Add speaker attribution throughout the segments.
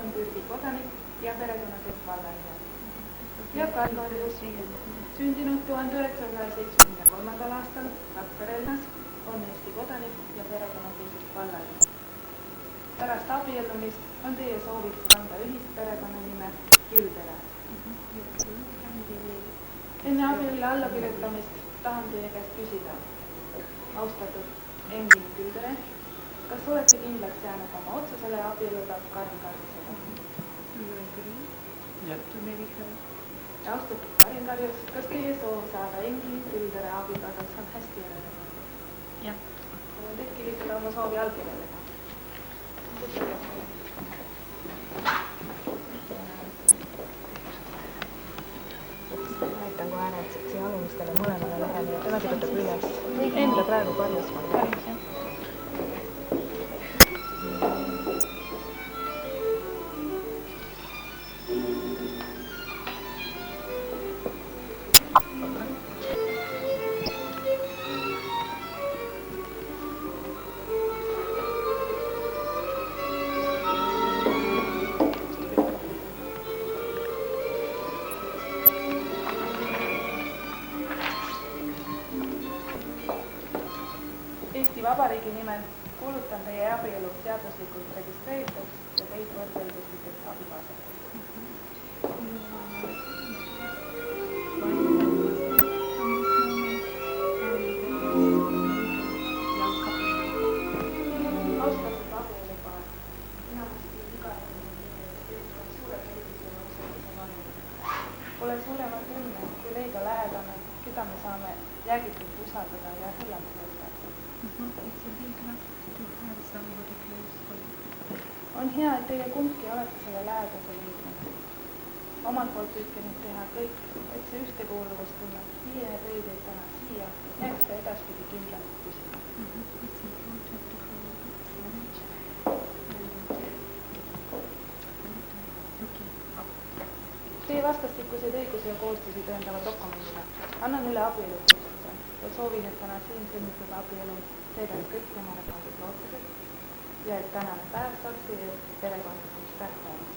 Speaker 1: on Türgi kodanik ja perekonnaseisuvallaline. Jaak Arnarius, sündinud 1973. aastal Rakvere-linnas, on Eesti kodanik ja perekonnaseisuvallaline. Pärast abiellumist on teie sooviks kanda ühist perekonnanime Küldere. Enne abielule allakirjutamist tahan teie käest küsida, austatud Engin Küldere, kas olete kindlaks jäänud oma otsusele abielluda Karin Karjusega? Ja austatud Karin Karjus, kas teie soov saada Engin Küldere abikaasaks on hästi järele?
Speaker 2: Jah.
Speaker 1: Olen tekkiliselt oma soovi allkirjadega.
Speaker 3: Näitan kohe ära, et siia alumistele mõlemale lehele ja tema kirjutab üles. Enda praegu Karjus ma olen.
Speaker 1: Eesti Vabariigi nimel kuulutan teie abielu seaduslikult registreerituks ja teid võrdõiguslikeks abikaasadeks. Austatud abielupaar, enamasti iga inimene on suure tervise ja usalduse vanemad. Pole suuremat õnne, kui leida lähedane, keda me saame jäägitult usaldada ja hõljalt hoida. On hea, et teie kumbki olete selle lähedase leidnud. Omalt poolt püüdke nüüd teha kõik, et see ühtekuuluvustunne, milline tõi teid täna siia, jääks ka edaspidi kindlalt püsima. Teie vastastikuseid õigusi ja kohustusi tõendava dokumendile annan üle abielutunnistuse ja soovin, et täna siin sõlmitud abielu täidaks kõik temale pandud lootused ja et tänane päev saaks teie perekondlikuks tähtpäevaks.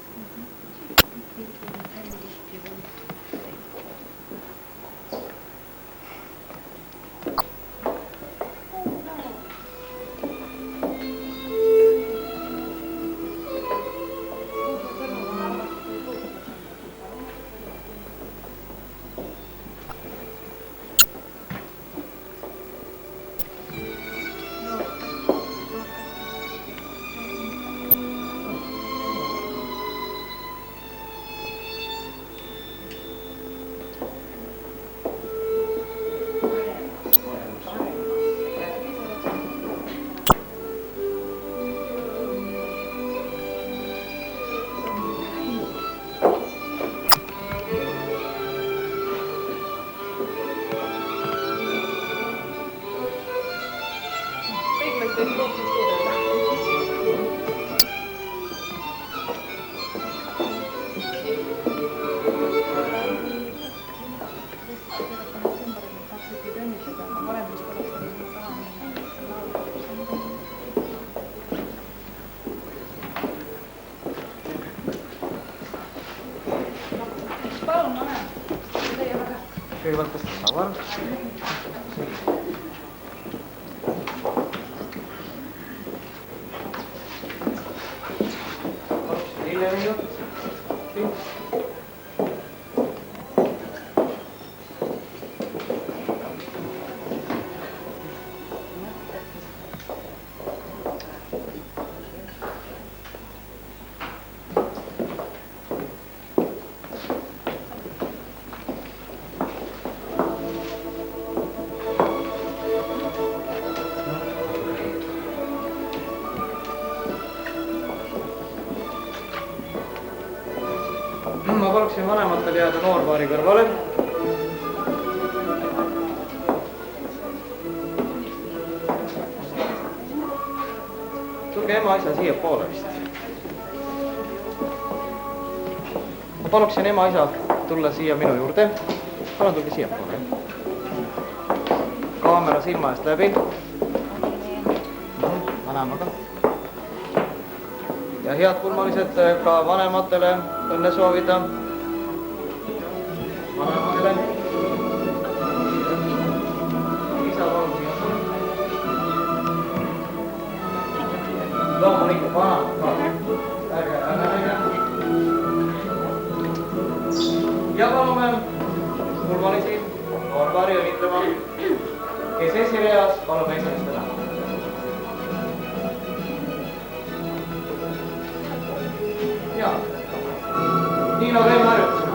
Speaker 4: Kõigepealt tõsta laual. Hiljem jutt. Ma paluksin vanematel jääda noorpaari kõrvale. Tulge ema isa siia poole vist. Ma paluksin ema isa tulla siia minu juurde. Palun tulge siia poole. Kaamera silma eest läbi. Vanemaga. ja head pulmalised ka vanematele õnne soovida. Vanematele. Isa palun siia. Loomulikult vanad. Ärge. Ja palume pulmalisi Orvari õnnitlema, kes esireas palume esimestada. Ja, nii nagu enne harjutasime.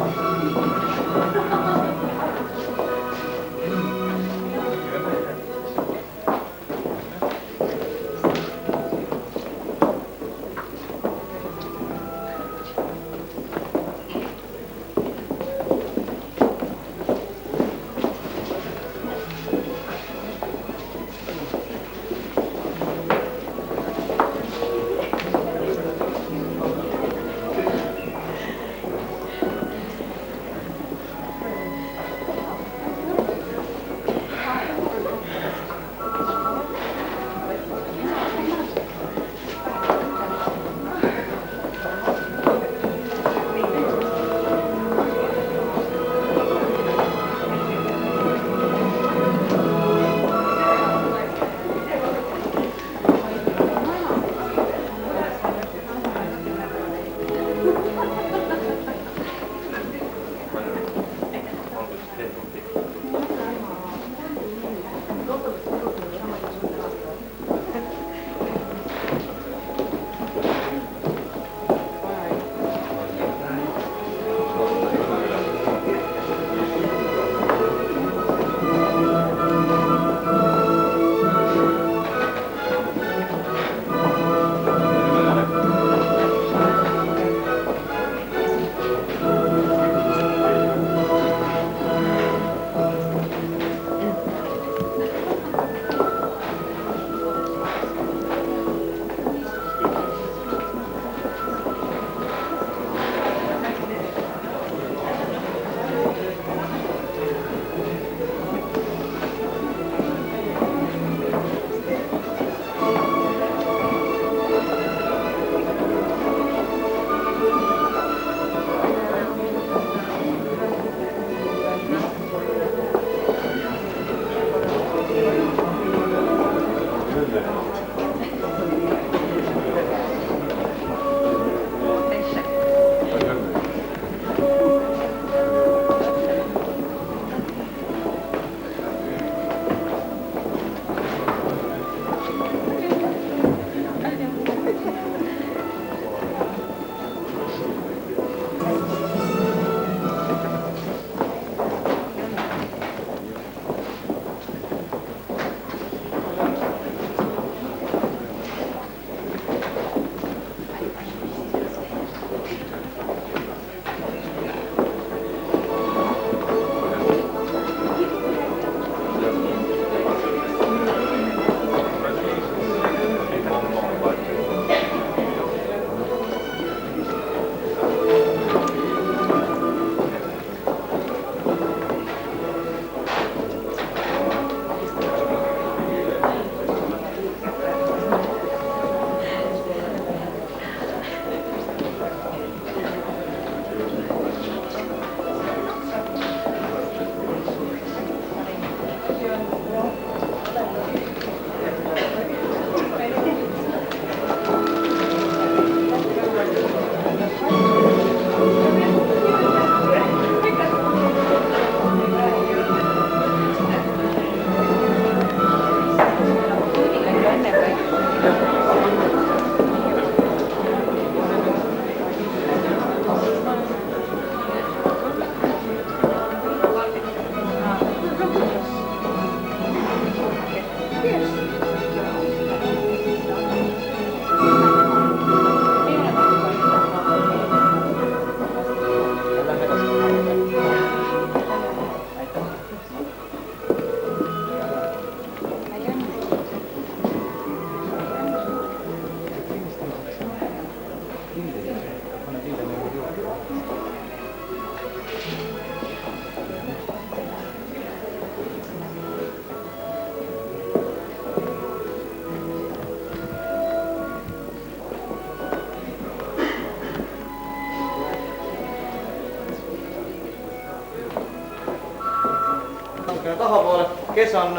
Speaker 4: natukene tahapoole, kes on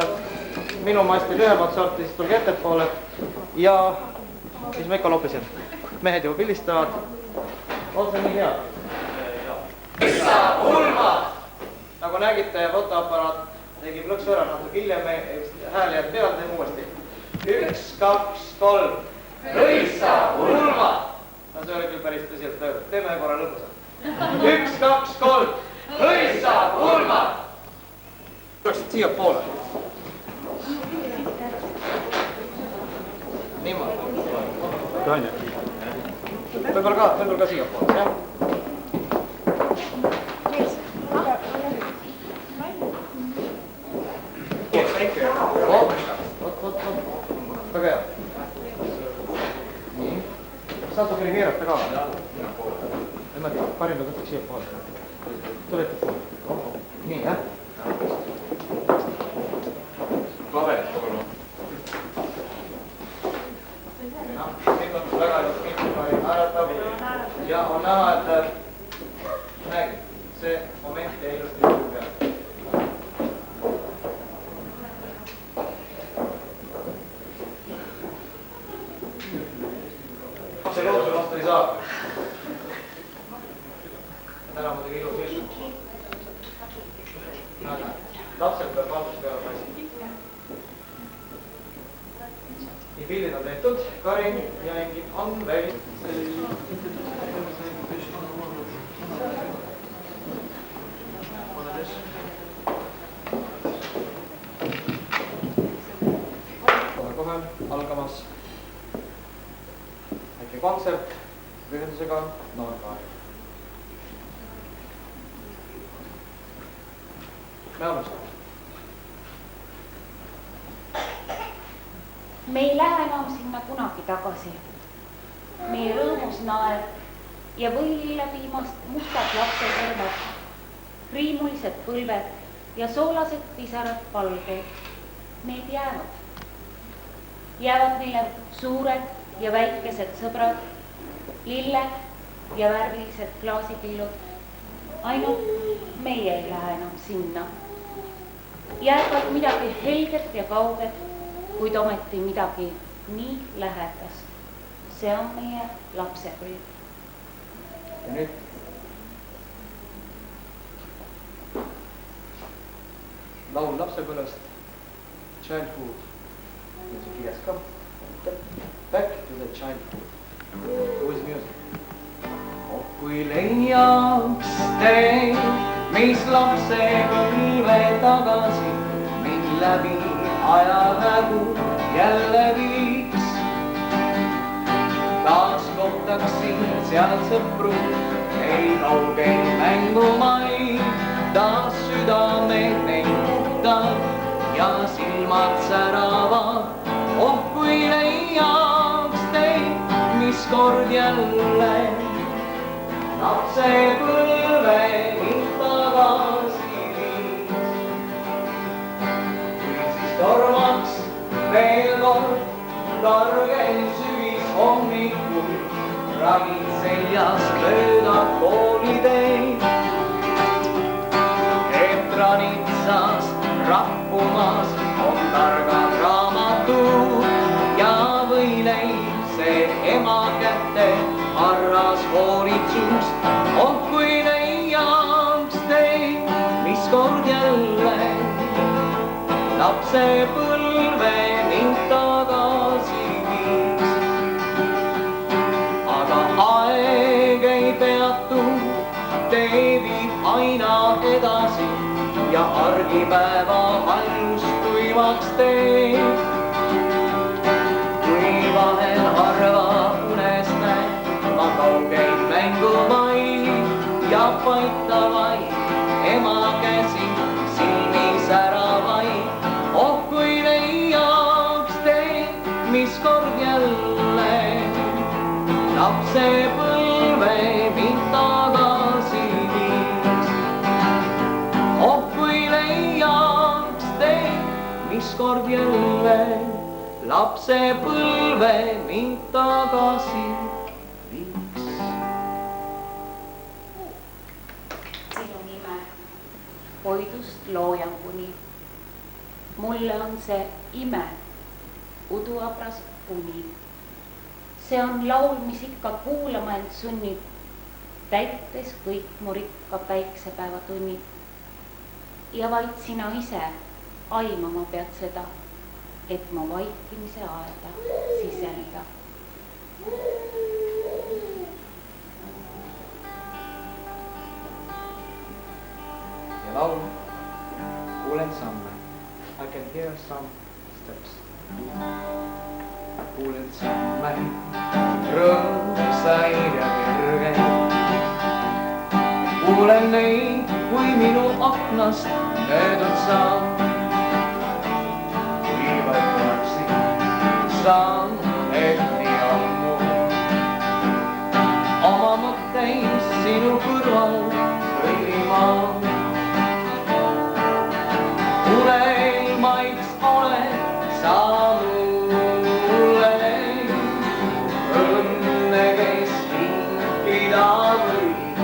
Speaker 4: minu masti lühemat sorti, siis tulge ettepoole ja siis ma ikka lopisin. Mehed juba pildistavad. On see nii hea? Issa ulmad! Nagu nägite, fotoaparaat tegi plõksu ära natuke hiljem, hääl jääb peale, teeme uuesti. 1, 2, 3. Issa ulmad! No see oli küll päris tõsiselt öeldud. Teeme korra lõbusalt. 1, 2, 3. Issa ulmad! Tuleksid siia poole. Niimoodi.
Speaker 2: Taine.
Speaker 4: Võib-olla ka siia poole, jah? Väga hea. Nii. Saad natukene keerata ka? Niimoodi, parim võtaks siia poole. Tulete poole. Nii, jah?
Speaker 2: Paberit poole.
Speaker 4: Kõik on väga naeratab ja on näha, et näegi, see moment jäi ilusti juhu peale. See looduse vastu ei saa. Täna muidugi ilus ilm. Lapsel peab valgus peale passi. Nii pildid on tehtud, Karin ja Engin on veel. Kohe algamas väike kontsert pühendusega Noorkaari. Me alustame.
Speaker 5: Me ei lähe enam sinna kunagi tagasi. Meie rõõmus naer ja võili läbi mustad lapsekõrvad, riimulised põlved ja soolased pisarad palgeid. Need jäävad. Jäävad meile suured ja väikesed sõbrad, lilled ja värvilised klaasikillud. Ainult meie ei lähe enam sinna. Jäävad midagi helget ja kauget, kuid ometi midagi nii lähedast. See on meie lapsepõlv.
Speaker 4: Ja nüüd laul lapsepõlvest, Childhood. Ja see kirjas ka. Back to the childhood. With music. Oh, kui leiaks te, mis lapsepõlve tagasi mind läbi ajavägu jälle viiks. Taas kohtaksin seal sõpru, ei kaugeid mängumaid, taas südamed neid puhtad ja silmad säravad. Oh, kui leiaks teid, mis kord jälle lapsepõlve mind tagasi viiks. Kui siis tormaks veel kord targel sügishommikul, ravid seljas mööda kooliteid. Etranitsas rappumas on targad raamatud ja võileib see ema kätte harras hoolitsus. Oh, kui leiaks teid, mis kord jälle lapsepõlve mind tagasi viiks. Aga aeg ei peatu, tee viib aina edasi ja argipäeva valgust tuimaks teeb. Kui vahel harva unes näed ma kaugeid mängumaid ja paitavaid ema käsi silmi säravaid. Oh, kui leiaks teid, mis kord jälle lapsepõlve mind tagasi viiks. Oh, kui leiaks teid, mis kord jälle lapsepõlve mind tagasi viiks.
Speaker 5: Sinu nime hoidust loojanguni mulle on see ime, uduabras uni. See on laul, mis ikka kuulama end sunnib, täites kõik mu rikka päiksepäevatunnid. Ja vaid sina ise aimama pead seda, et ma vaikimise aeda siseneda.
Speaker 4: Ja laul, kuulen samme. I can hear some steps. Kuulen samme, rõõmsaid ja kergeid. Kuulen neid, kui minu aknast möödud saan. Viivad varsti saan, et nii ammu oma mõtteid sinu kõrval kõnnimaan. Unelmaiks oled sa mulle, õnne, kes kinkida võib.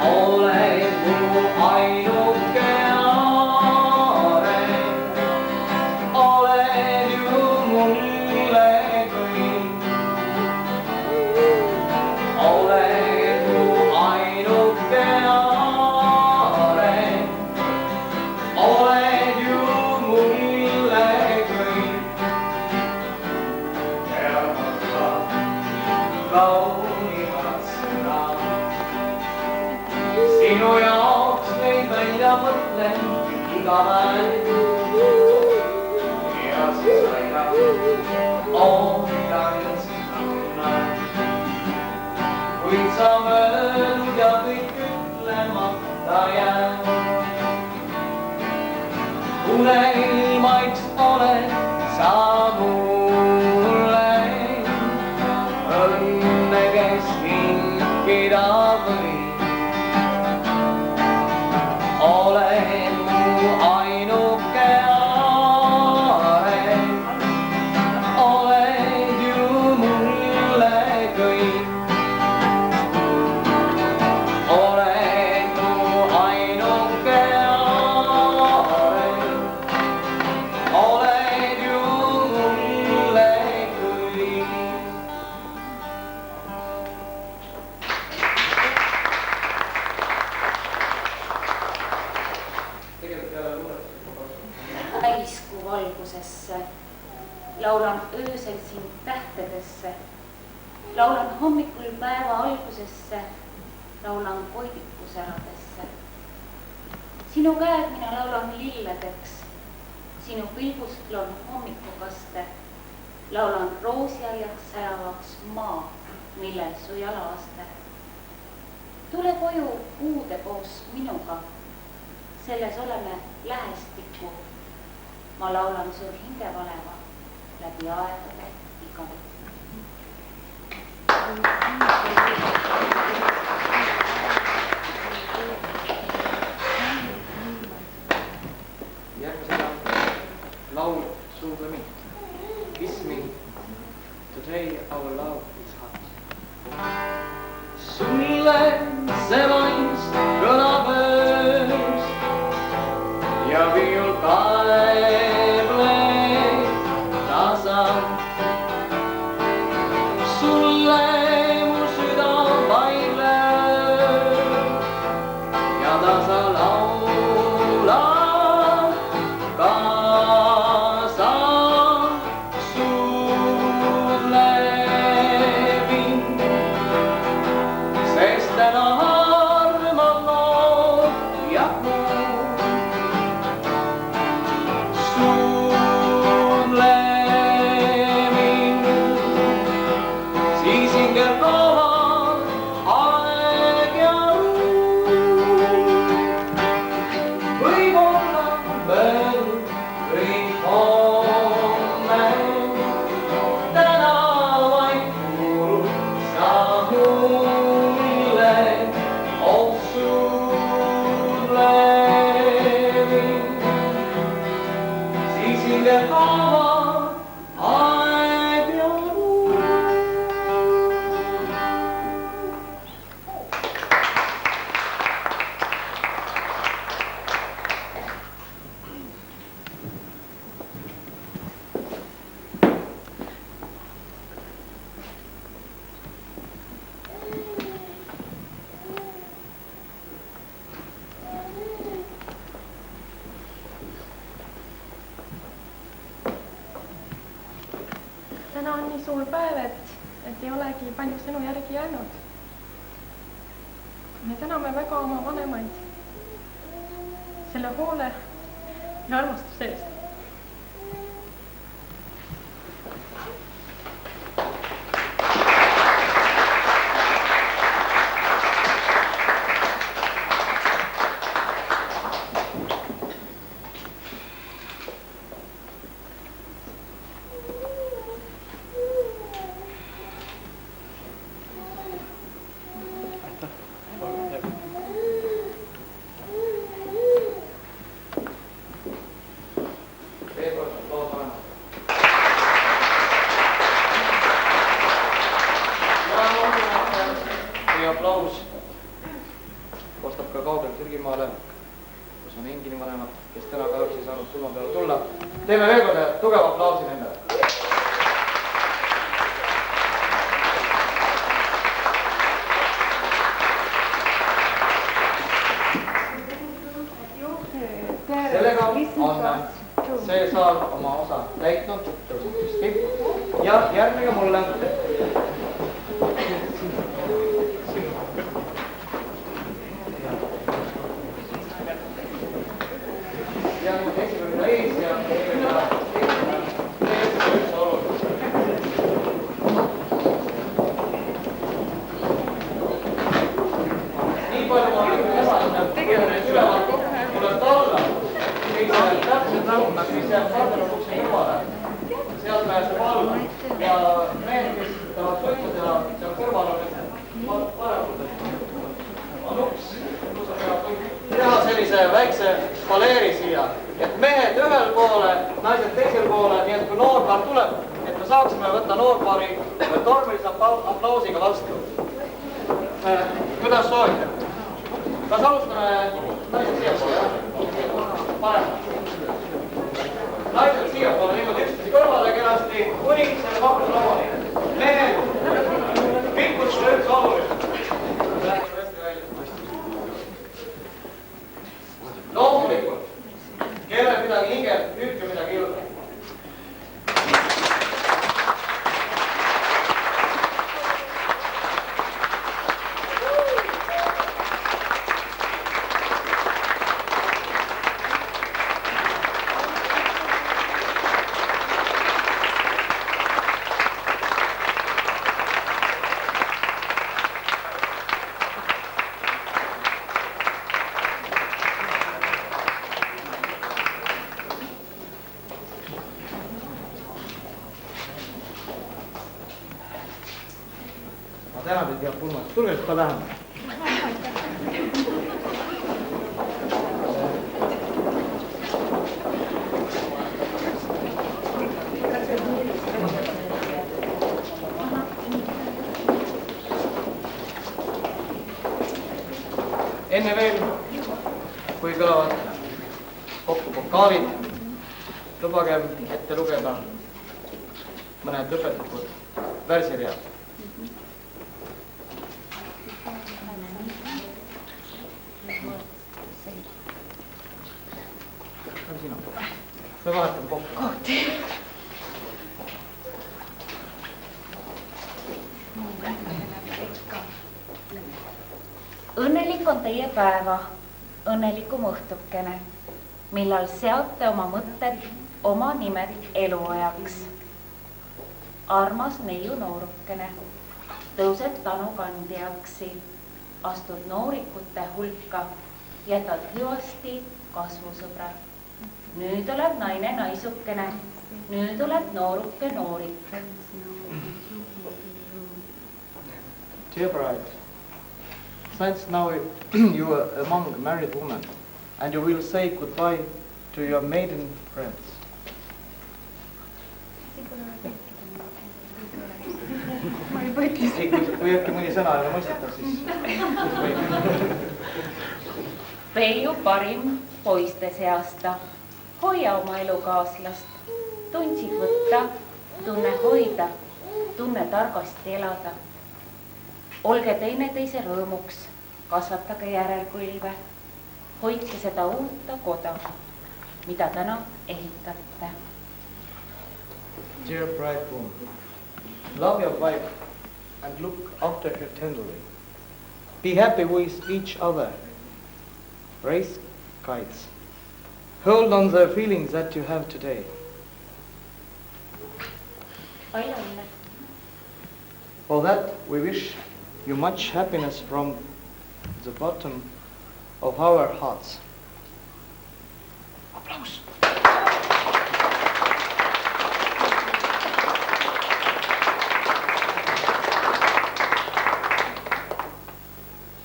Speaker 4: Oled mu ainuke areng, oled ju mulle kõik. Oled mu ainuke areng, oled ju mulle kõik. Ja ma kaunimad sõnad sinu jaoks neid välja mõtlen iga päev. Ja siis aina ootan sinna, kuid sa möönud ja kõik ütlemata jääb. Unelmaiks oled sa mulle, õnne, kes kinkida võib. Oled mu ainuke areng, oled ju mulle kõik. Oled mu ainuke areng, oled ju mulle kõik.
Speaker 5: Täiskuu valgusesse, laulan öösel sind tähtedesse, laulan hommikul päeva algusesse, laulan koidikusäradesse. Sinu käed mina laulan lilledeks, sinu pilgust loon hommikukaste, laulan roosiaias säravaks maa, millel su jalaaste. Tule koju uude koos minuga, selles oleme lähestikku. Ma laulan su hingevaleva läbi aegade igavik.
Speaker 4: Järgmisena laul Suudami. Kiss me, today our love is hot. Sulle see vains kõlab öös ja viiul kaebleb tasa. Sulle mu süda vaidleb ja tasa laulab kaasa. Suudle mind, sest täna
Speaker 6: nii suur päev, et ei olegi palju sõnu järgi jäänud. Me täname väga oma vanemaid selle hoole ja armastuse eest.
Speaker 4: Teeme veel kord tugeva aplausi nendele. Sellega on see saal oma osa täitnud tõusutesti ja järgnege mulle. Teha sellise väikse paleeri siia, et mehed ühel poole, naised teisel poole, nii et kui noorpaar tuleb, et me saaksime võtta noorpaari tormilise aplausiga vastu. Kuidas soovite? Kas alustame naised siia poole? Parem. Naised siia poole niimoodi üksteise kõrvale kenasti, kuni selle pakku lauani. Mehed, pikkus on üks oluline. Loomulikult, kellel midagi hingel, hüüdke midagi juurde. Tänan teid head pulmad. Tulge nüüd ka lähemale. Enne veel, kui kõlavad kokku pokaalid, lubage ette lugeda mõned lõpetlikud värsiread. Me vahetame kokku.
Speaker 5: Õnnelik on teie päeva, õnnelikum õhtukene, millal seate oma mõtted, oma nimed eluajaks. Armas neiu noorukene, tõused tanu kandjaksi, astud noorikute hulka, jätad hüvasti kasvusõbra. Nüüd oled naine naisukene, nüüd oled nooruke noorik.
Speaker 4: Dear bride, since now you are among married women and you will say goodbye to your maiden friends.
Speaker 6: Ma ei võttis.
Speaker 4: Kui äkki mõni sõna ei ole mõistetav, siis
Speaker 5: Peiu parim poiste seasta, hoia oma elukaaslast, tundsid võtta, tunne hoida, tunne targasti elada. Olge teineteise rõõmuks, kasvatage järelpõlve, hoidke seda uutta koda, mida täna ehitate.
Speaker 4: Dear bridegroom, Love your wife and look after her tenderly. Be happy with each other. Raise kites. Hold on the feelings that you have today.
Speaker 5: palju õnne.
Speaker 4: For that, we wish you much happiness from the bottom of our hearts. Applaus!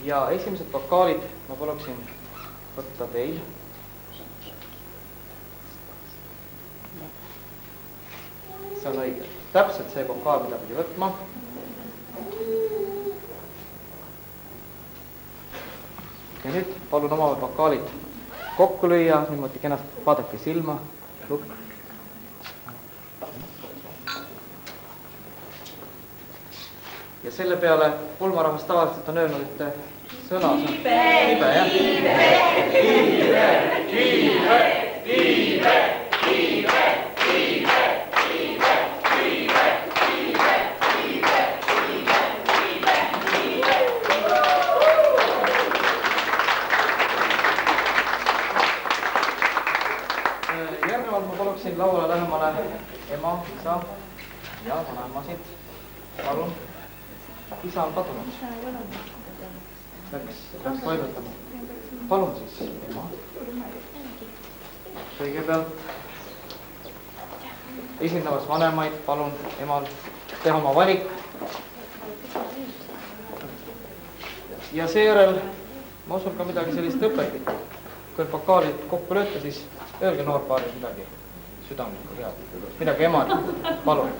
Speaker 4: Ja esimesed vokaalid ma paluksin võtta teil. See on õige. Täpselt see vokaal, mida pidi võtma. Ja nüüd palun omavad vokaalid kokku lüüa, niimoodi kenasti vaadake silma. Ja selle peale pulmarahvas tavaliselt on öelnud, et sõna on liibe, jah? Järgnevalt ma paluksin lauale lähemale ema, isa ja vanemasid. Palun. Isa on kadunud. Läks toimetama. Palun siis, ema. Kõigepealt esindavas vanemaid, palun emal teha oma valik. Ja seejärel ma usun ka midagi sellist õpetlikku. Kui vokaalid kokku lööte, siis öelge noorpaaris midagi südamlikku head. Midagi emad, palun.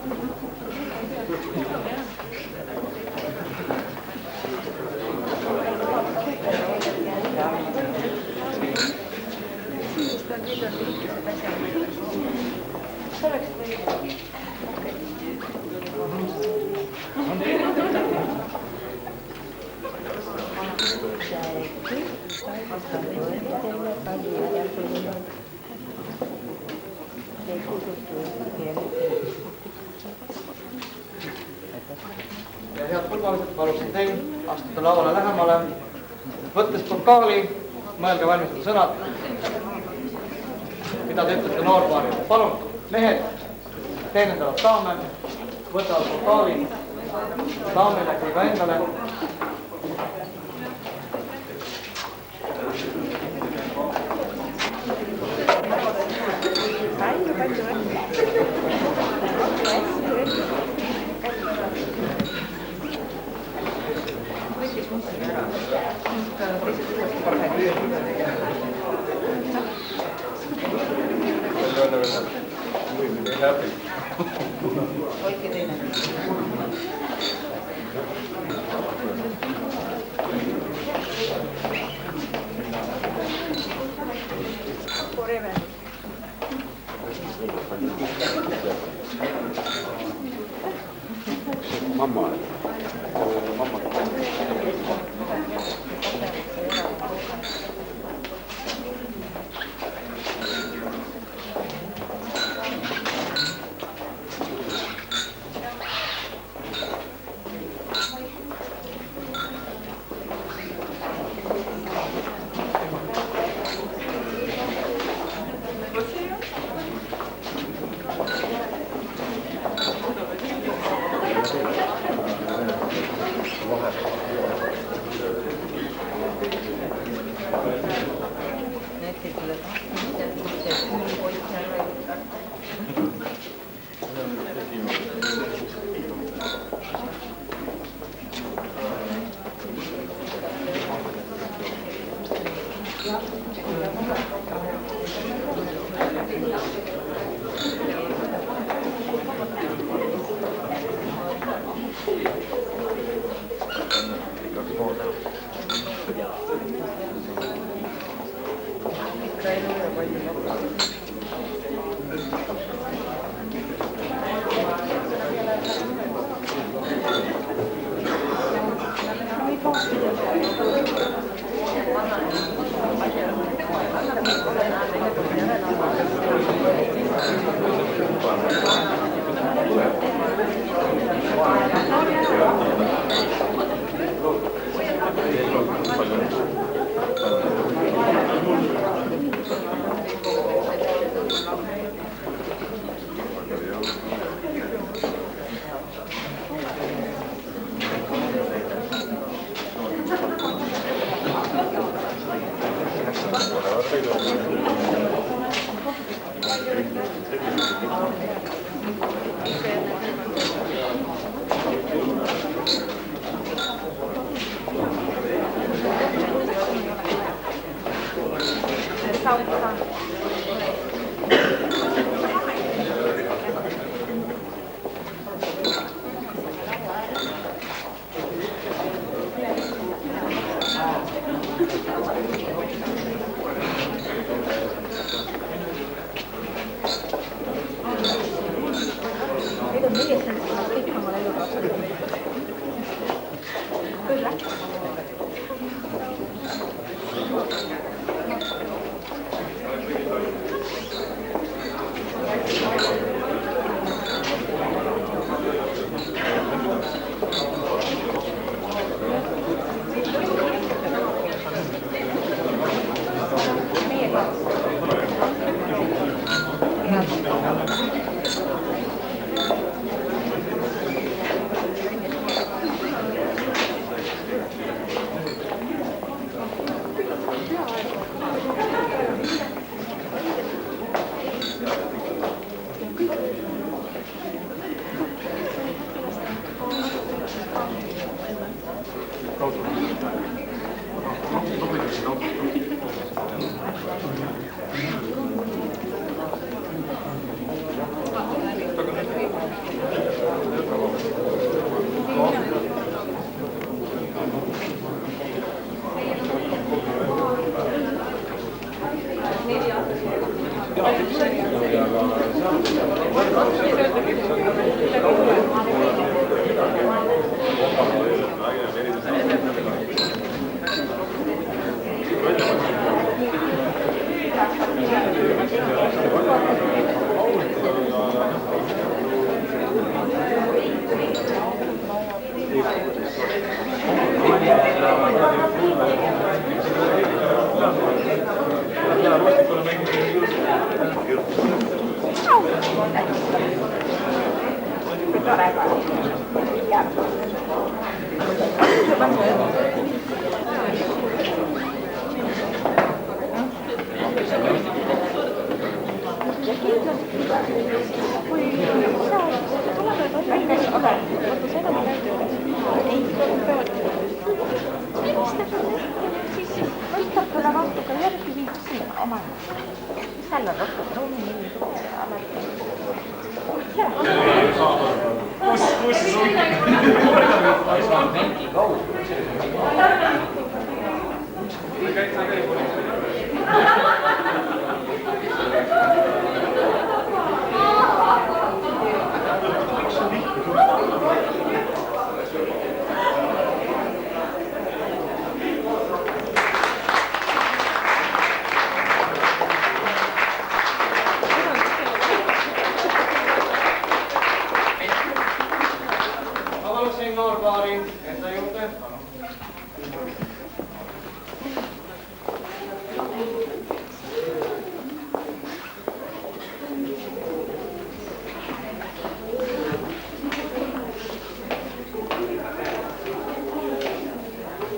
Speaker 4: Ja head pulmalised, paluksin teil astuda lauale lähemale. Võttes vokaali, mõelge valmistada sõnad, mida te ütlete noorpaaril. Palun, mehed teenendavad daame, võtavad vokaali daamile kui ka endale.
Speaker 2: Mamma.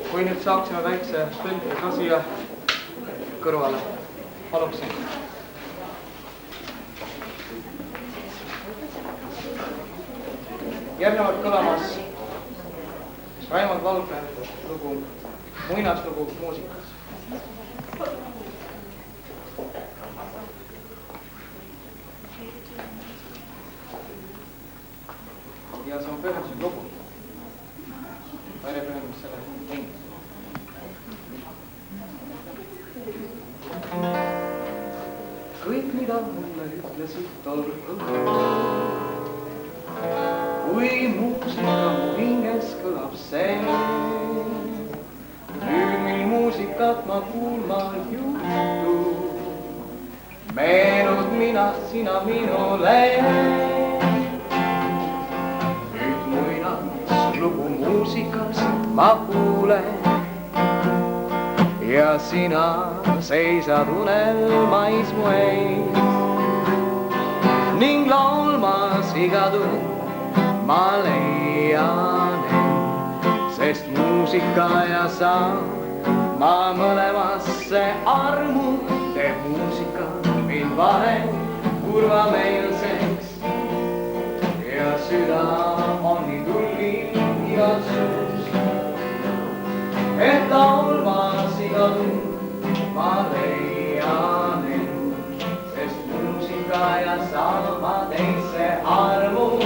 Speaker 4: Kui nüüd saaksime väikse tõlke ka siia kõrvale, paluksin. Järgnevalt kõlamas Raimond Valgre lugu Muinaslugu muusikas. Ja see on pühenduslik lugu. Väljapühendus selle hinges. Kõik, mida mulle ütlesid tol õhtul, kui muusika mu hinges kõlab see. Nüüd, mil muusikat ma kuulma juhtun, meenud mina sina minule. Nüüd muinaslugu muusikas ma kuulen ja sina seisad unelmais mu ees ning laulmas iga tund ma leian end, sest muusika ja sa ma mõlemasse armu muusika mind paneb kurvameelseks ja süda on nii tuli igas suus, et laulmas iga tund ma leian end, sest muusika ja sama teise armul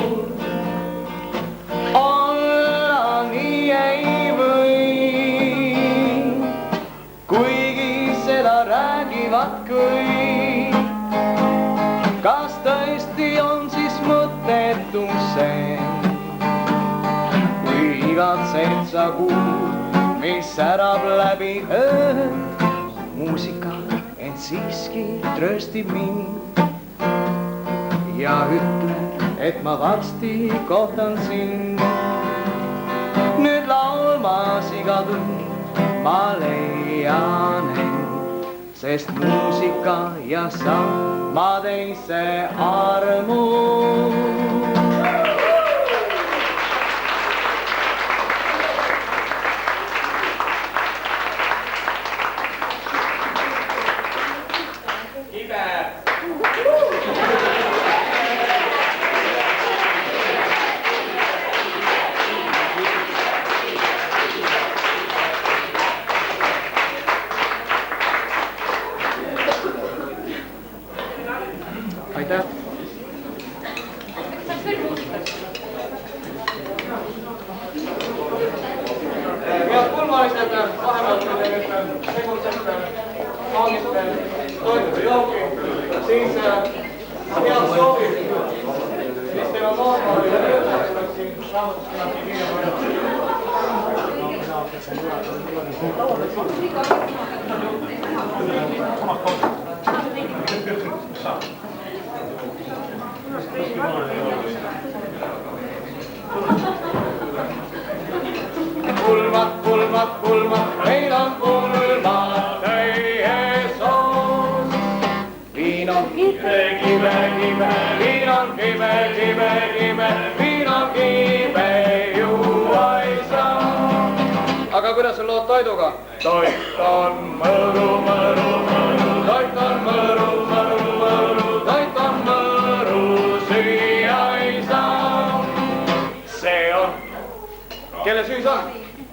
Speaker 4: olla nii ei või, kuigi seda räägivad kõik. Kas tõesti on siis mõttetu see, kui igatsed sa kuud, mis särab läbi öö? Muusika ent siiski trööstib mind ja ütleb, et ma varsti kohtan sind. Nüüd laulmas iga tund ma leian end, sest muusika ja sama teise armu. Aitäh! Head pulmalised, vahepealt kui te nüüd tegutsete, haagite toitu või jooki, siis head soovid, mis teil on noormaal ja töötajaks, oleks siin raamatuskenasti kirja pannud. Pulmad, meil on pulmad täies soos. Viin on kibe, viin on kibe, juua ei saa. Aga kuidas on lood toiduga? Toit on mõru, toit on mõru, toit on mõru, süüa ei saa. See on, kelle süü see on?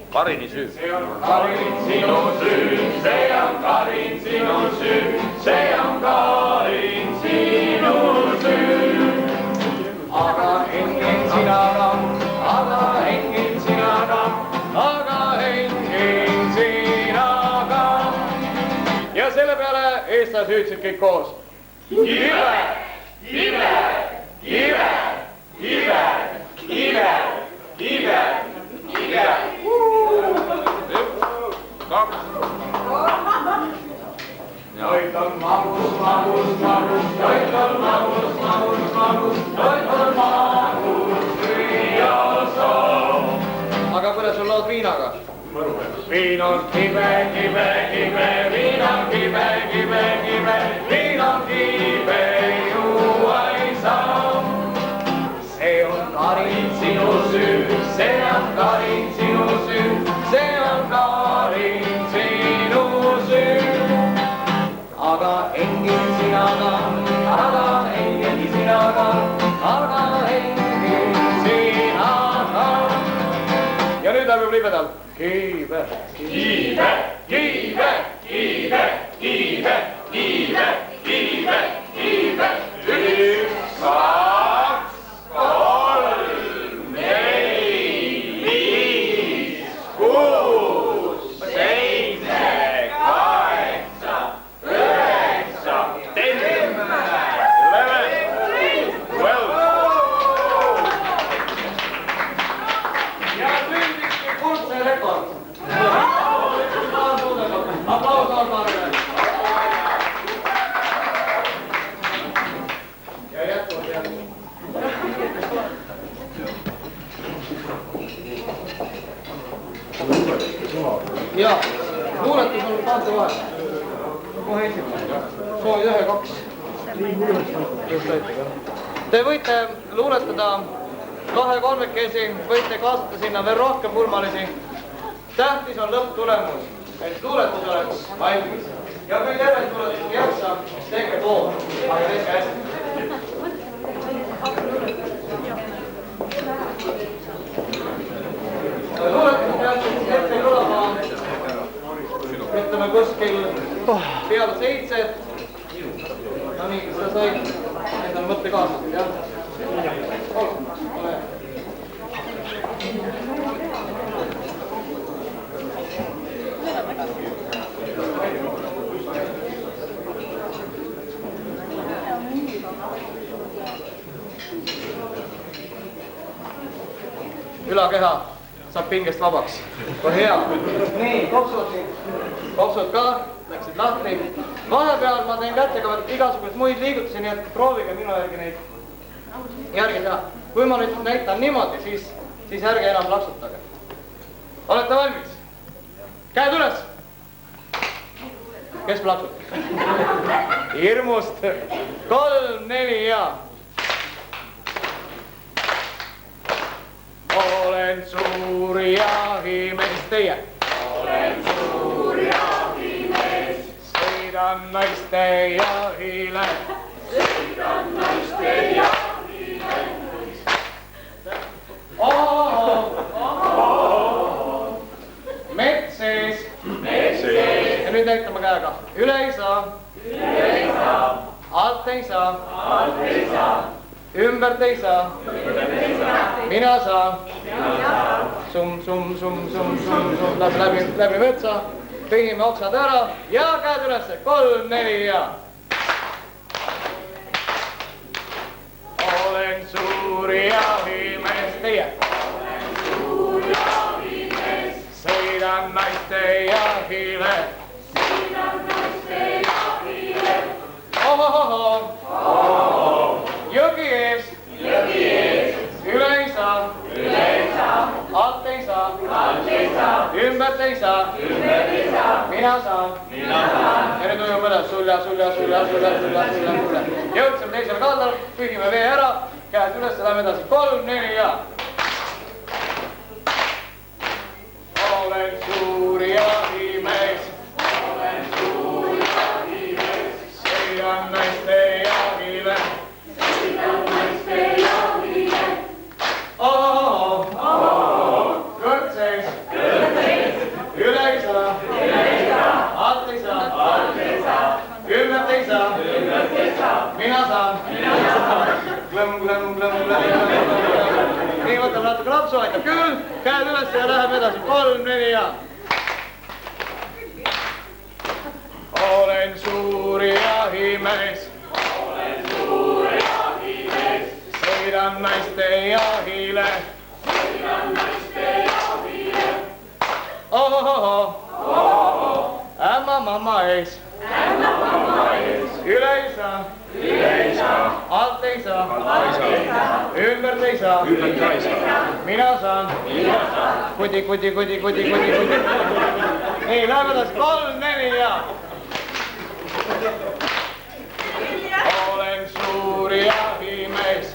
Speaker 4: Karini süü. See on Karin sinu süü, see on Karin sinu süü, see on Karin sinu süü. Aga hengin sinaga, aga hengin sinaga, aga hengin sinaga. Ja selle peale eestlased hüüdsid kõik koos. Kive, kive, kive, kive, kive, kive, kive. Kaks. Toit on magus, magus, magus, toit on magus, magus, magus, toit on magus, süüa saab. Aga kuidas on lood viinaga? Viin on kibe, kibe, kibe, viin on kibe, kibe, kibe, viin on kibe, juua ei saa. See on Karin sinu süü, see on Karin sinu süü, see on Karin sinu süü. Aga hengin sinaga, aga hengin sinaga, aga hengin sinaga. Ja nüüd läheb libedal. Kiive, kiive, kiive, kiive, kiive, kiive, kiive, kiive. Üks, kaks, kolm, neli, viis, kuus, seitse, kaheksa, üheksa, 10, 11, 12. Ja sündikki kuldse rekord. Aplaus Almarele. Ja jätkub. Ja, luuletus on paante vahel. Kohe esimene. Soovid 1, 2. Te võite luuletada 2-3-kesi, võite kaasata sinna veel rohkem pulmalisi. Tähtis on lõpptulemus, et luuletus oleks valmis. Ja kui tervet tuletas ei jaksa, siis tehke pool, aga tehke hästi. Luuletus peaks hetkel olema, ütleme kuskil peale 7. No nii, sa said endal mõtte kaasa, jah? Ole hea. Ülakeha saab pingest vabaks. Kui hea. Nii, kopsud ka, läksid lahti. Vahepeal ma teen kätega igasugust muid liigutusi, nii et proovige minu järgi neid järgi teha. Kui ma nüüd näitan niimoodi, siis ärge enam laksutage. Olete valmis? Käed üles! Kes plaksutab? Hirmust. 3, 4 ja... Olen suur jahimees teie. Olen suur jahimees. Sõidan naiste jahile. Sõidan naiste jahile. Mets sees. Mets sees. Ja nüüd näitame käega. Üle ei saa. Üle ei saa. Alt ei saa. Alt ei saa. Ümbert ei saa. Mina saan. Sum. Läbi metsa. Pühime oksad ära ja käed ülesse. 3, 4 ja. Olen suur jahimees teie. Olen suur jahimees. Sõidan naiste jahile. Sõidan naiste jahile. Jõgi ees. Jõgi ees. Üle ei saa. Üle ei saa. Alt ei saa. Alt ei saa. Ümbert ei saa. Ümbert ei saa. Mina saan. Mina saan. Ja nüüd ujume üles. Sulja. Jõudsime teisele kaldale, pühime vee ära, käed üles, lähme edasi. 3, 4 ja. Olen suur jahimees. Olen suur jahimees. Sõidan naiste jahile. Sõidan naiste jahile. Kõrd sees. Kõrd sees. Üle ei saa. Üle ei saa. Alt ei saa. Alt ei saa. Ümbert ei saa. Ümbert ei saa. Mina saan. Mina saan. Glõmm. Nii, võtame natuke lapsu, aitab küll. Käed üles ja läheme edasi. 3, 4 ja. Olen suur jahimees. Olen suur jahimees. Sõidan naiste jahile. Sõidan naiste jahile. Ämma mamma ees. Ämma mamma ees. Üle ei saa. Üle ei saa. Alt ei saa. Alt ei saa. Ümbert ei saa. Ümbert ei saa. Mina saan. Mina saan. Kudi. Nii, läheme edasi. 3, 4 ja. Olen suur jahimees.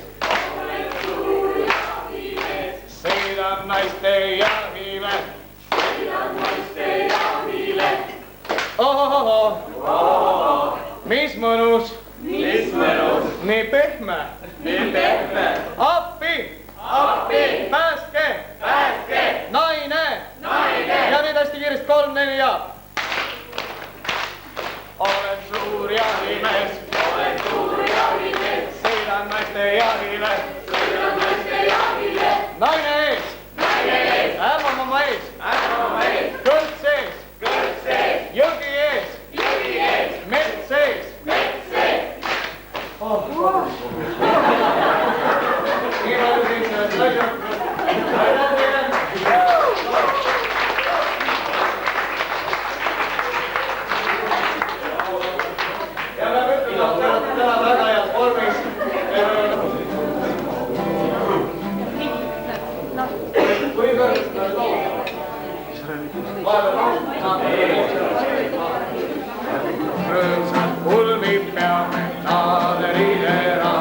Speaker 4: Olen suur jahimees. Sõidan naiste jahile. Sõidan naiste jahile. Mis mõnus. Mis mõnus. Nii pehme. Nii pehme. Appi. Appi. Päästke. Päästke. Naine. Naine. Ja nüüd hästi kiiresti 3, 4 ja. Olen suur jahimees. Olen suur jahimees. Sõidan naiste jahile. Sõidan naiste jahile. Naine ees. Naine ees. Ämma mamma ees. Ämma mamma ees. Kõrd sees. Kõrd sees. Jõgi ees. Jõgi ees. Mets sees. Mets sees. Nii palju siis ja me mõtleme, et täna väga heas vormis. Kui kõrgest me toome? Ulmib peame naaderidera,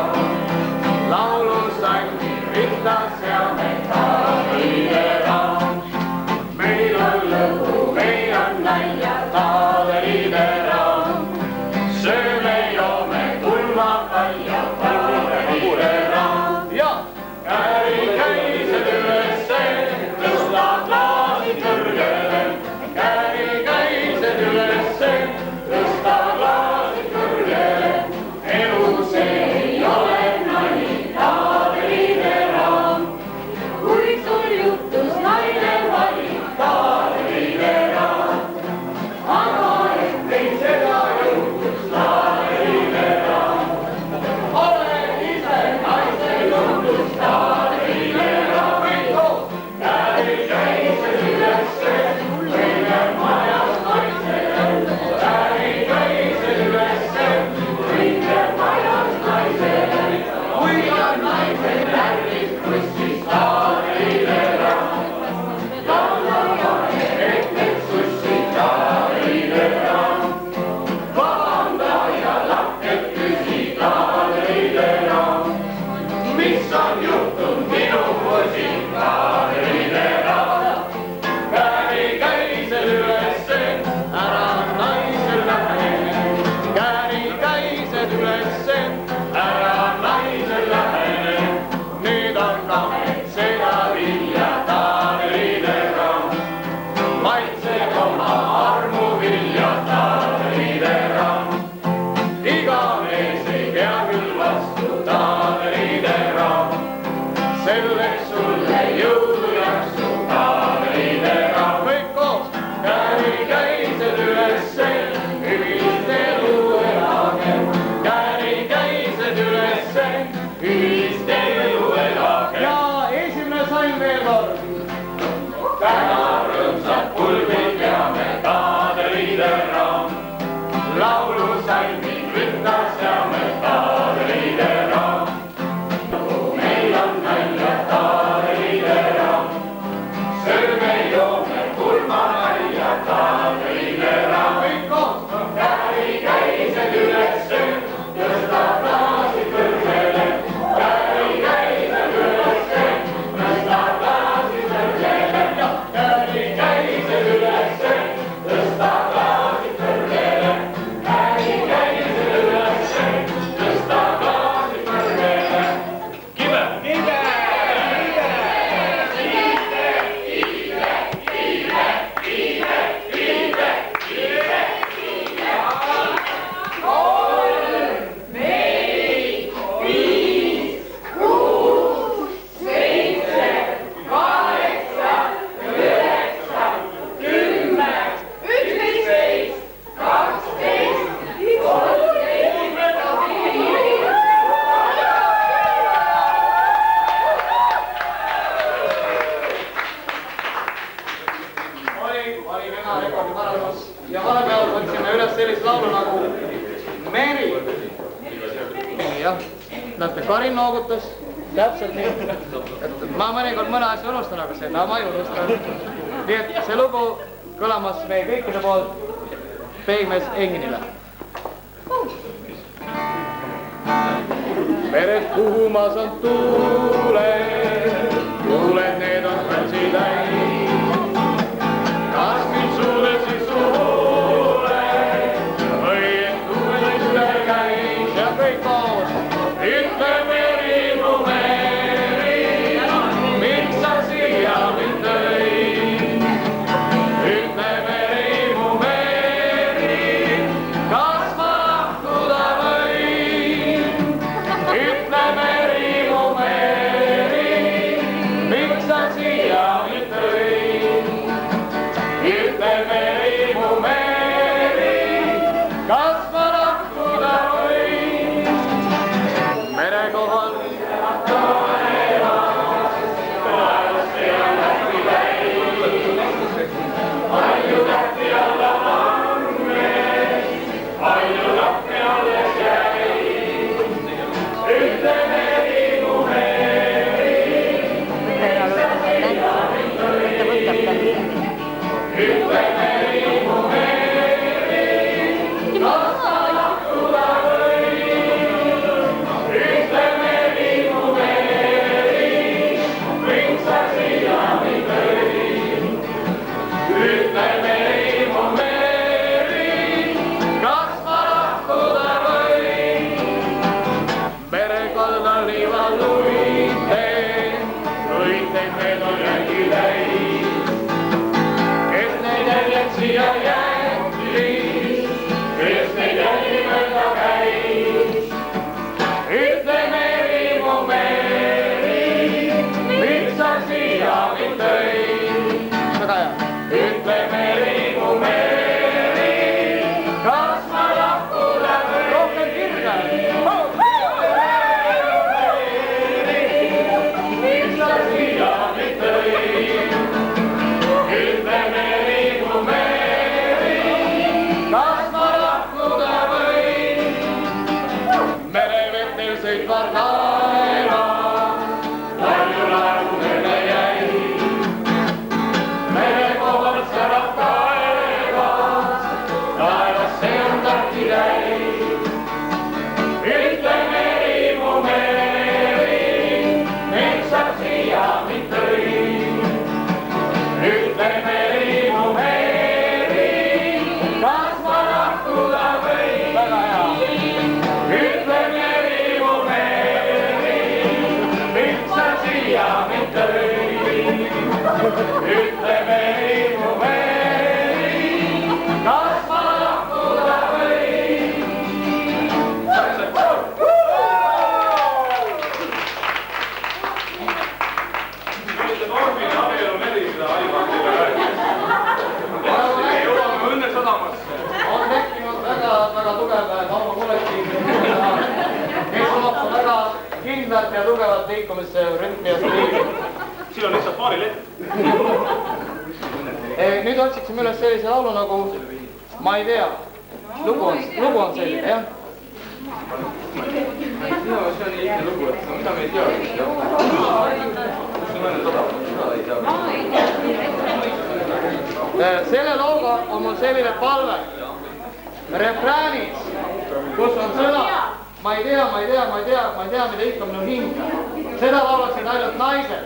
Speaker 4: laulusängi rindas ja naaderidera. Meil on lõbu, meil on nalja, naaderidera.
Speaker 7: maitseb oma armu vilja Taavelide raam. Iga mees ei pea küll vastu Taavelide raam. Selleks sulle jõudu jaksu Taavelide raam. Kõik koos, kärised ülesse, ühist elu elage. Kärised ülesse, ühist elu elage.
Speaker 4: Ja esimene sain veel kord.
Speaker 7: Täna rõõmsad pulbrid peame Taavelide raam. Laulusalmid võttas seame Taavelide raam. Meil on välja Taavelide raam. Sööme joome pulmanalja Taavelide raam. Kõik koos, kärised ülesse, tõsta klaasid kõrgele. Kärised ülesse, tõsta klaasid kõrgele. Kärised ülesse, tõsta klaasid kõrgele. Kärised ülesse, tõsta klaasid kõrgele. Kive! Kive!
Speaker 4: Oli kena rekordi parandus ja vahepeal võtsime üles sellist laulu nagu Meri. Jah, näete, Karin noogutas, täpselt nii. Et ma mõnikord mõne asja unustan, aga seda ma ei unusta. Nii et see lugu kõlamas meie kõikide poolt Peigmees Enginile. Meres puhumas on tuuled, tuuled need on pärsitäis. Kas mind suudes siis suule või et tuuliste käis ja kõik koos ütle Meri, mu Meri, miks sa siia mind tõid? Ütle Meri, mu Meri, kas ma lahkuda võin? Ütle Meri, mu Meri, miks sa siia mind tõid? Ütle Meri, mu Meri, kas ma lahkuda võin? Mere kohal palju tähti alla langes, palju tahti alles jäi. Ütle Meri, mu Meri, miks sa siia mind tõid? Ütle Meri, sellise laulu nagu Ma ei tea. Lugu on selline, jah.
Speaker 2: No see on ikka lugu, et mida me ei tea. Kus on mõned odavad, seda ei tea.
Speaker 4: Selle looga on mul selline palve. Refräänis, kus on sõna ma ei tea, mida ikka minu hing. Seda laulaksid ainult naised.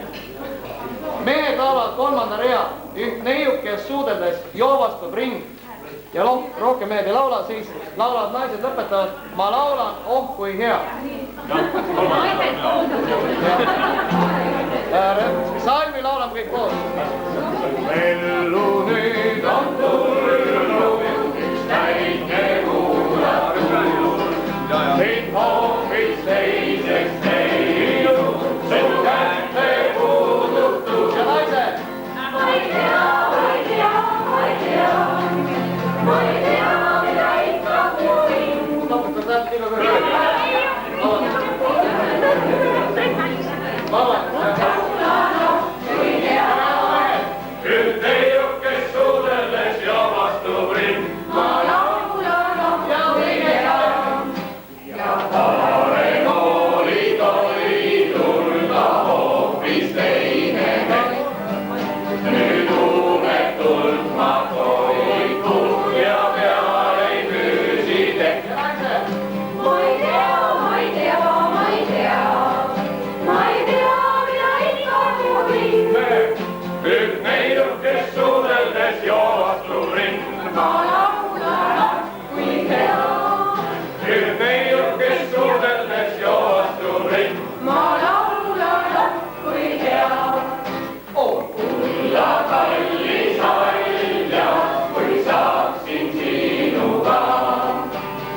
Speaker 4: Mehed laulavad 3. rea, üht neiukest suudeldes joovastub ring. Ja rohkem mehed ei laula, siis laulavad naised lõpetavad. Ma laulan, oh kui hea. Salmi laulame kõik koos. Ellu nüüd on tulnud üks väike kuulab. Mind hoopis teiseks teinud, su kätte puudutud. Ja naised! Ma ei tea, mida ikka kuulin. Stoppika täht iga kõrge.
Speaker 7: Üht neiukes suudeldes ja vastub ring. Ma laulan, ja võidea. Ja parem oli tulda hoopis teine hetk. Nüüd unetult ma kolikun ja peal ei püüsi tekk. Ma ei tea, mida ikka kuulin. Üht neidukes suudeldes joovastub ring. Ma laulan, kui hea. Üht neidukes suudeldes joovastub ring. Ma laulan, kui hea. Kulla kallis halja, kui saaksin sinuga.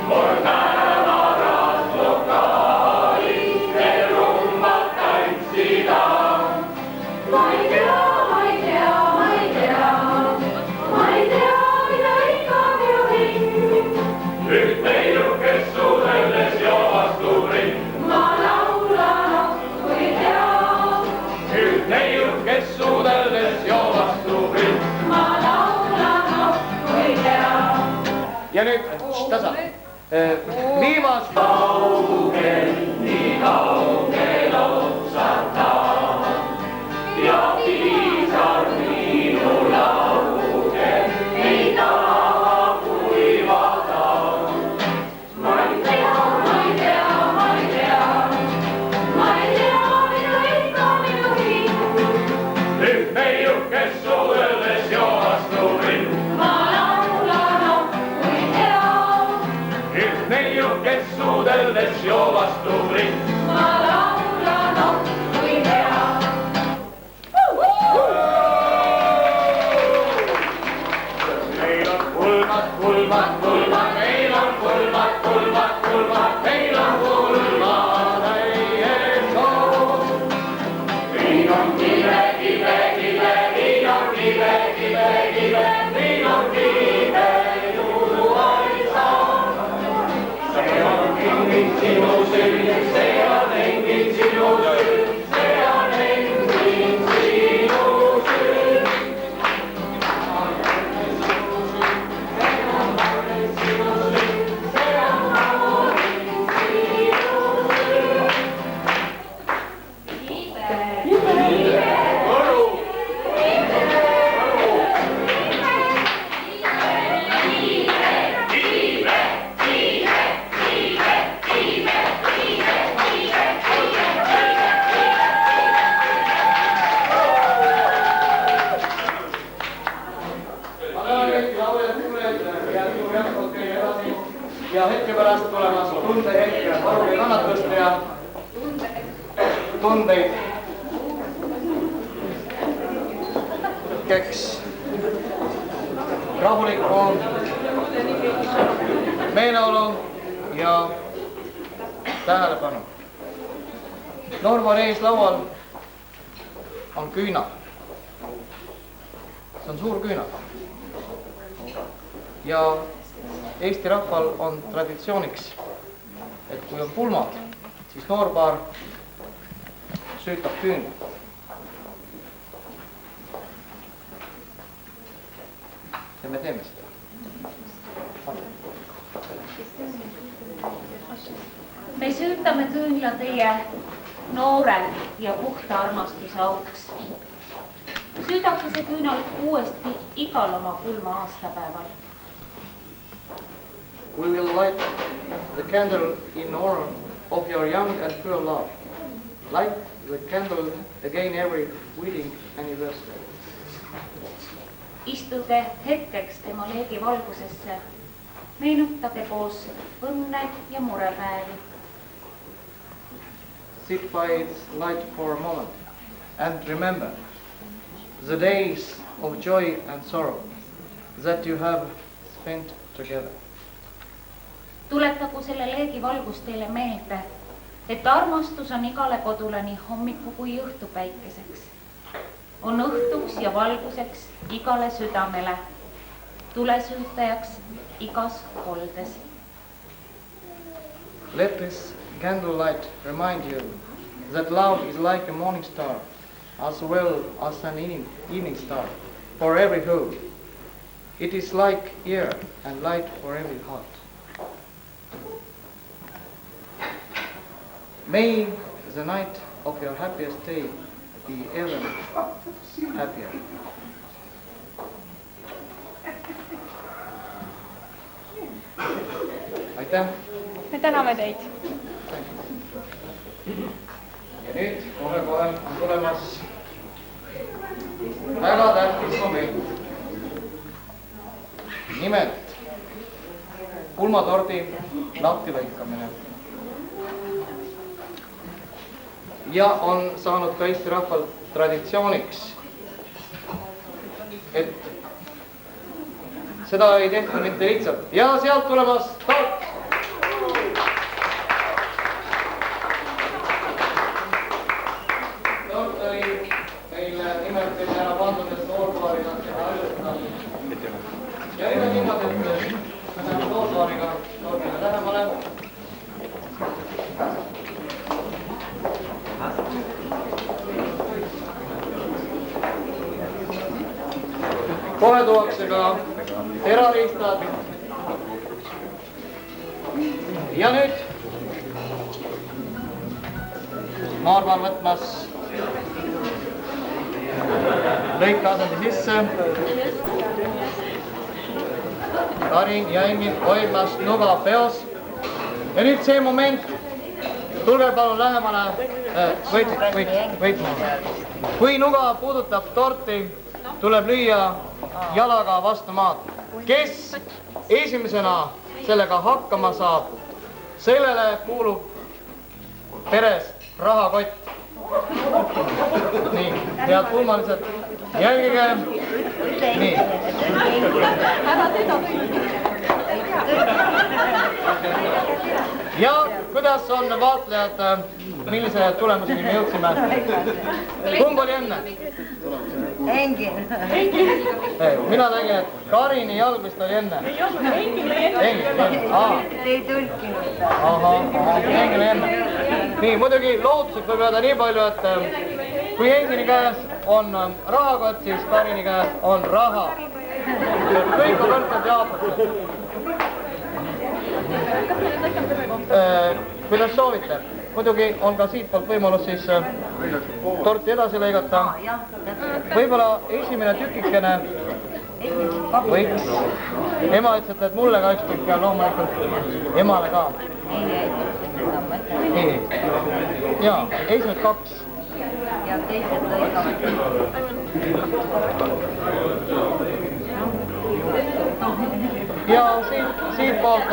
Speaker 7: Kord hämaras lokaalis veel rumbat tantsida. Ma ei tea, mida ikka minu hing. Üht neidukes suudeldes joovastub ring. Ma laulan, kui hea. Üht neidukes suudeldes joovastub ring. Ma laulan, kui hea.
Speaker 4: Ja nüüd tasa. Viimast.
Speaker 7: Nii kaugel otsata ja piisar minu lauge ei taha kuivada. Ma ei tea, mida ikka minu hing. Üht neiukes suudeldes joovastub ring. Ma laulan, kui hea. Üht neiukes suudeldes joovastub ring. Ma laulan, kui hea. Meil on kulmad, meil on kulmad, meil on kulmad täies koos. Meil on kive, meil on kive, meil on kive juualisa. See on engid sinu sünd, see on engid sinu sünd, see on engid sinu sünd.
Speaker 4: Ja hetke pärast tulemas tundehetk ja varuge kannatust ja tundeid keks rahulikku meeleolu ja tähelepanu. Norva ees laual on küünal. See on suur küünal. Ja Eesti rahval on traditsiooniks, et kui on pulmad, siis noorpaar süütab küünla. Ja ja me teeme seda.
Speaker 5: Me süütame küünla teie noore ja puhta armastuse auks. Süüdake see küünal uuesti igal oma kulma aastapäeval.
Speaker 4: We will light the candle in honor of your young and pure love. Light the candle again every wedding anniversary.
Speaker 5: Istuge hetkeks tema leegi valgusesse. Meenutage koos õnne ja murepäevi.
Speaker 4: Sit by its light for a moment and remember the days of joy and sorrow that you have spent together.
Speaker 5: Tuletagu selle leegi valgus teile meelde, et armastus on igale kodule nii hommiku kui õhtupäikeseks. On õhtuks ja valguseks igale südamele, tulesüütajaks igas koldes.
Speaker 4: Let this candlelight remind you that love is like a morning star as well as an evening star for every home. It is like air and light for every heart. May the night of your happiest day be ever happier. Aitäh!
Speaker 6: Me täname teid.
Speaker 4: Ja nüüd kohe on tulemas väga tähtis moment. Nimelt pulmatordi lahtilõikamine. Ja on saanud ka Eesti rahval traditsiooniks, et seda ei tehta mitte lihtsalt. Ja sealt tulemas tort! Tort oli meil nimelt ära pandud, et toolpaariga seda. Ja nüüd on niimoodi, et me läheme toolpaariga tordile lähemale. Kohe tuuakse ka terariistad. Ja nüüd Maarma on võtmas lõikeasendi sisse. Karin ja Engin hoidmas nuga peos. Ja nüüd see moment, tulge palun lähemale, võit. Kui nuga puudutab torti, tuleb lüüa jalaga vastu maad. Kes esimesena sellega hakkama saab, sellele kuulub peres rahakott. Nii, head pulmalised, jälgige. Nii. Ja kuidas on vaatlejad, millise tulemuseni me jõudsime? Kumb oli enne?
Speaker 8: Engin.
Speaker 4: Mina nägin, et Karini jalg vist oli enne. Engin.
Speaker 8: Te ei tõlkinud.
Speaker 4: Engin oli enne. Nii, muidugi lootused võib öelda nii palju, et kui Engini käes on rahakott, siis Karini käes on raha. Kõik on võrdselt jaotatud. Kuidas soovite? Muidugi on ka siitpoolt võimalus siis torti edasi lõigata. Võib-olla esimene tükikene võiks. Ema ütles, et mulle ka üks tükk ja loomulikult emale ka. Jaa, esimesed 2.
Speaker 8: Ja teised lõigavad.
Speaker 4: Ja siit poolt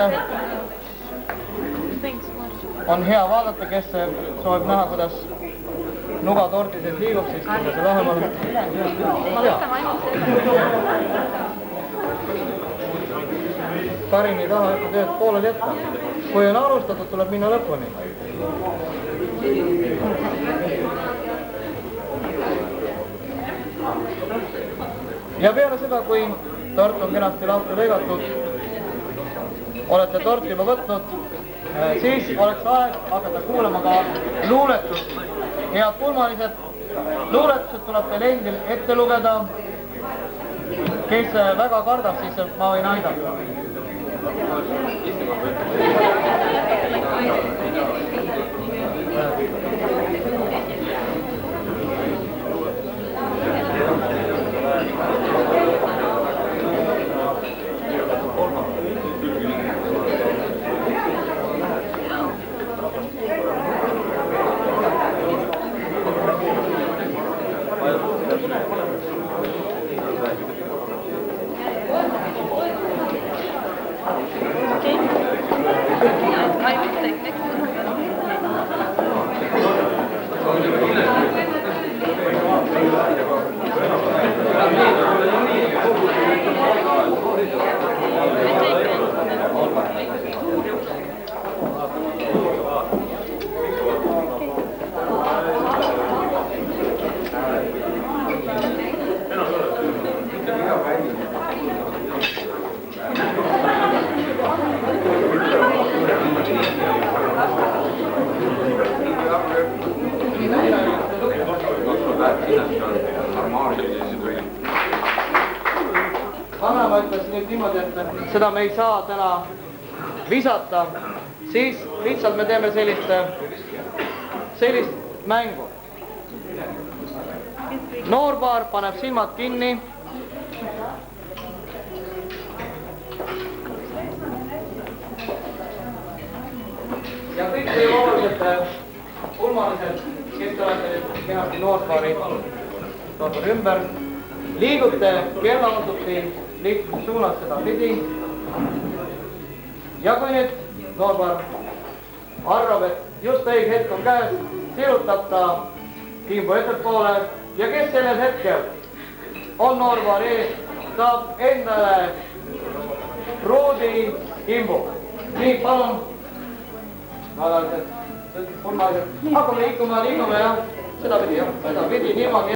Speaker 4: on hea vaadata, kes soovib näha, kuidas nuga torti sees liigub, siis tulge see lähemale. Karin ei taha ikka tööd pooleli jätta. Kui on alustatud, tuleb minna lõpuni. Ja peale seda, kui tort on kenasti lahti lõigatud, olete torti juba võtnud, siis oleks aeg hakata kuulama ka luuletust. Head pulmalised, luuletused tuleb teil endil ette lugeda. kes väga kardab, siis ma võin aidata. Vanaema ütles nüüd niimoodi, et seda me ei saa täna visata, siis lihtsalt me teeme sellist mängu. Noorpaar paneb silmad kinni. Ja kõik teie olulised ulmalised, kes te olete nüüd kenasti noorpaari ümber, liigute kellaonduti suunas seda pidi. Ja kui nüüd noorpaar arvab, et just õige hetk on käes, sirutab ta kimbu ettepoole ja kes sellel hetkel on noorpaar ees, saab endale pruudi kimbu. Nii, palun. Hakkame liikuma jah, seda pidi niimoodi.